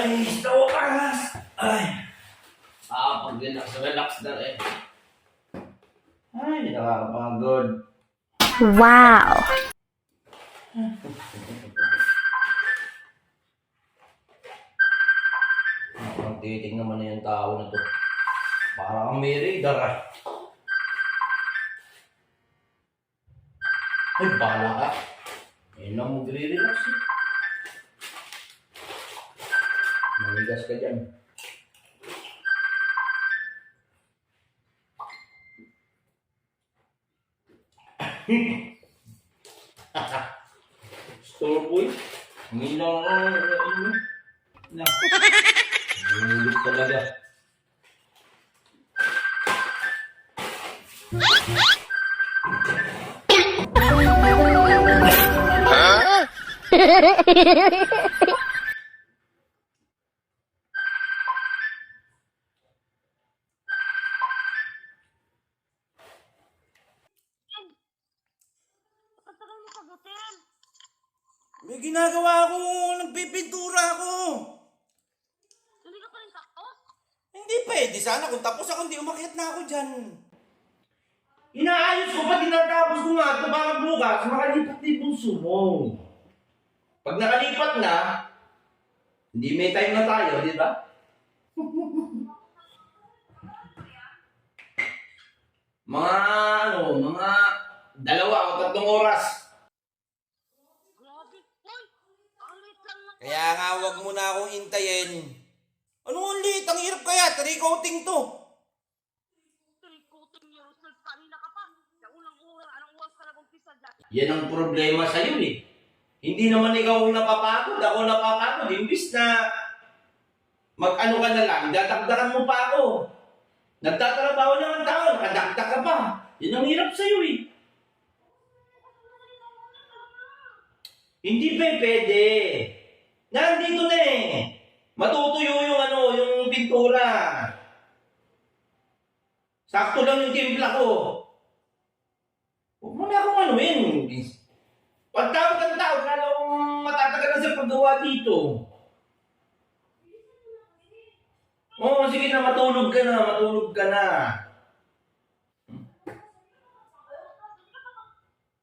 Ay, sa wakas! Ay! Pag-relax na eh. Ay, nakakapagod. Wow! Titing naman na yung tao na to. Parang may radar ah. Ay, bala ka. Ayun lang magre-relax eh. Maligas ka dyan. Store boy. Hindi lang ako. Nahulog talaga. May ginagawa ako, nagpipintura ako. Hindi ka pa rin tapos? Hindi pwede sana kung tapos ako, hindi umakyat na ako dyan. Inaayos ko pa, tinatapos ko nga ito para bukas, makalipat din puso mo. Pag nakalipat na, hindi may time na tayo, di ba? mga 2 o 3 oras. Grabe. Hoy! Ang late lang lang. Kaya nga, wag mo na akong intayin. Ano ulit? Ang hirap kaya, three-coating to. Trikoting yung result kanina ka pa. Sa unang oras, anong oras ka nag-umpisa dyan? Yan ang problema sa'yo eh. Hindi naman ikaw ang napapagod, ako napapagod. Imbis na mag-ano ka na lang, dadagdagan mo pa ako. Nagtatrabaho na ang tao, nakadakdak ka pa. Yan ang hirap sa'yo eh. Hindi pa pwede. Nandito na eh. Matutuyo yung pintura. Sakto lang yung timpla ko. Huwag mo na akong anuin. Pagtawag ang tao, kala kong matatagal na sa paggawa dito. Oo, sige na, matulog ka na.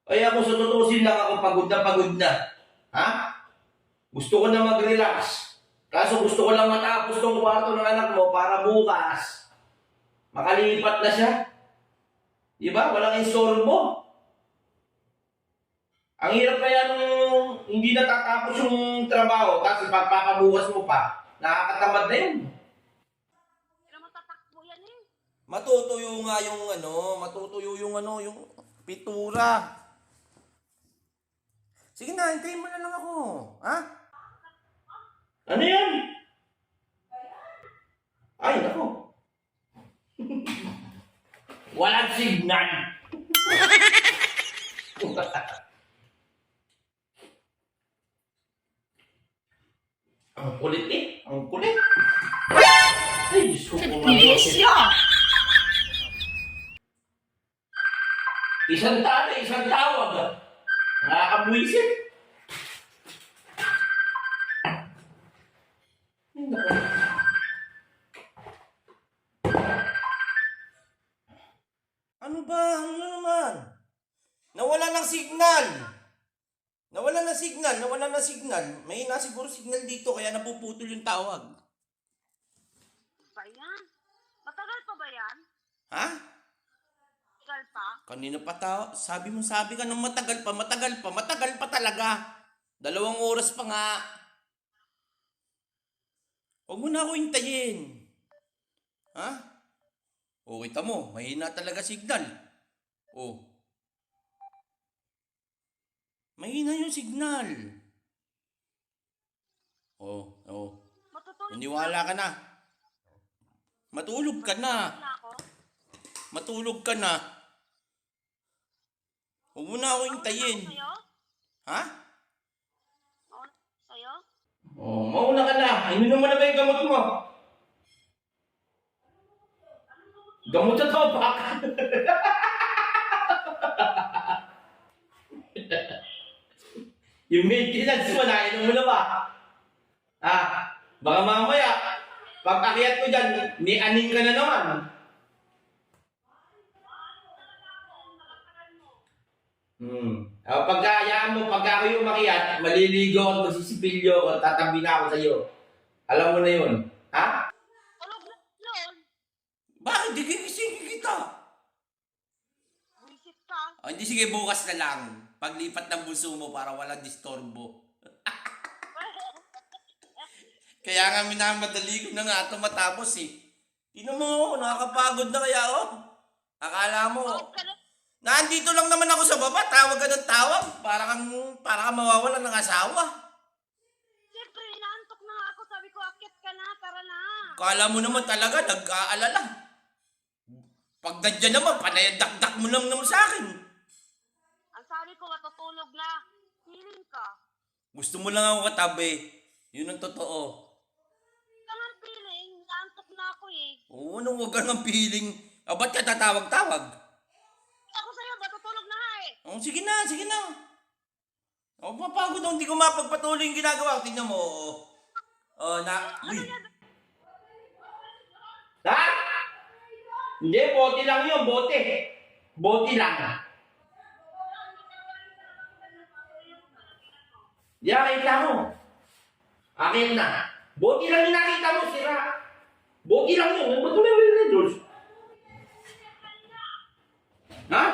Ay ako sa tutusin lang ako pagod na. Ha? Gusto ko na mag-relax. Kaso gusto ko lang matapos tong kwarto ng anak mo para bukas makalipat na siya. Di ba? Walang instorbo. Ang hirap kaya nung hindi natatapos yung trabaho kasi papabukas mo pa. Nakakatamad na yun. Pero matatakbo yan eh. Matutuyo yung pintura. Sige na, hintayin mo na lang ako. Ha? Ano yan? Ay, nako. Walang signal. Ang kulit eh. Ang kulit. Ay, Diyos ko po. Isang tawag. Nakakabwisit. Ay, nako. Ano ba? Ano naman? Nawala ng signal. May na siguro signal dito kaya napuputol yung tawag. Ba yan? Matagal pa ba yan? Ha? Matagal pa? Kanina pa sabi ka ng matagal pa talaga. 2 oras pa nga. Huwag mo na ako hintayin. Ha? O, kita mo, mahina talaga signal. O. Mahina yung signal. O. Matutulog Naniwala ka na. Matulog ka na. na ako. Huwag mo na ako hintayin. Sa'yo? Ha? Sa'yo? Oh, mauna ka na. Inunom mo na ba yung gamot mo? Gamot sa topak. Yung maintenance mo na, inom mo na ba? Baka mamaya, pag akyat ko dyan, ni-aning ka na naman. Pagkayaan mo, pagka ako yung makiat, maliligo ako, magsisipilyo ako, tatabi na ako sa'yo. Alam mo na yun. Ha? Tulog na yun. Bakit? Di gigisingin kita. Visit ka. O, hindi, sige, bukas na lang. Paglipat ng bunso mo para walang disturbo. Kaya nga minamadali ko na nga ito matapos eh. Tingnan mo, nakakapagod na kaya oh. Akala mo, Huwag ka na. nandito lang naman ako sa baba, tawag ka ng tawag. Para kang mawawalan ng asawa. Siyempre, inaantok na nga ako. Sabi ko, akit ka na. Tara na. Kala mo naman talaga, nag-aalala. Pag nandiyan naman, panayadak-dak mo lang naman sa akin. Ang sabi ko, matutulog na. Feeling ka. Gusto mo lang ako katabi. Yun ang totoo. Ang feeling, inaantok na ako eh. Oo, nung wag ka ng feeling. Ba't ka tatawag-tawag? Ako sa'yo, matutulog na nga eh. Oh, sige na, sige na. Oh, papagod ako, hindi ko mapagpatuloy yung ginagawa. Tingnan mo, Uy. Ha? Hindi, bote lang yun, bote. Bote lang. Yan, kita mo. Akin na. Bote lang yung nakita mo, sira. Bote lang yun. Ba't may red doors? Ha?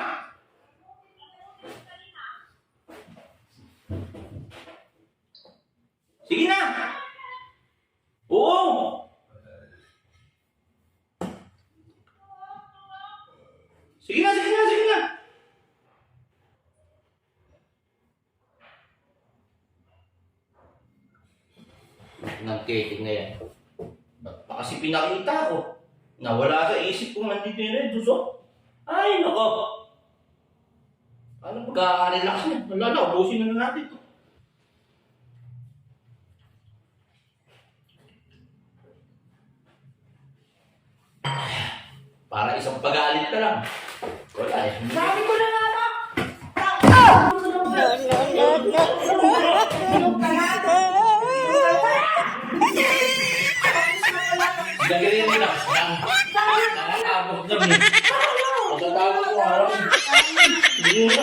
Sige na. Oo. Sige na, sige na, sige na. Nang kiting na yan. Ba't pa kasi pinakita ko? Nawala sa isip ko nandito yung red doors, oh. Ay, nako. Ano pagka-relax niya? Wala na, ubusin na natin ito. Para isang pagalit ka lang. Wala eh. Sabi ko na nga ba? Gagaling mo lang. Nakakabot kami. Pagkatapos ko, harap. Hindi mo.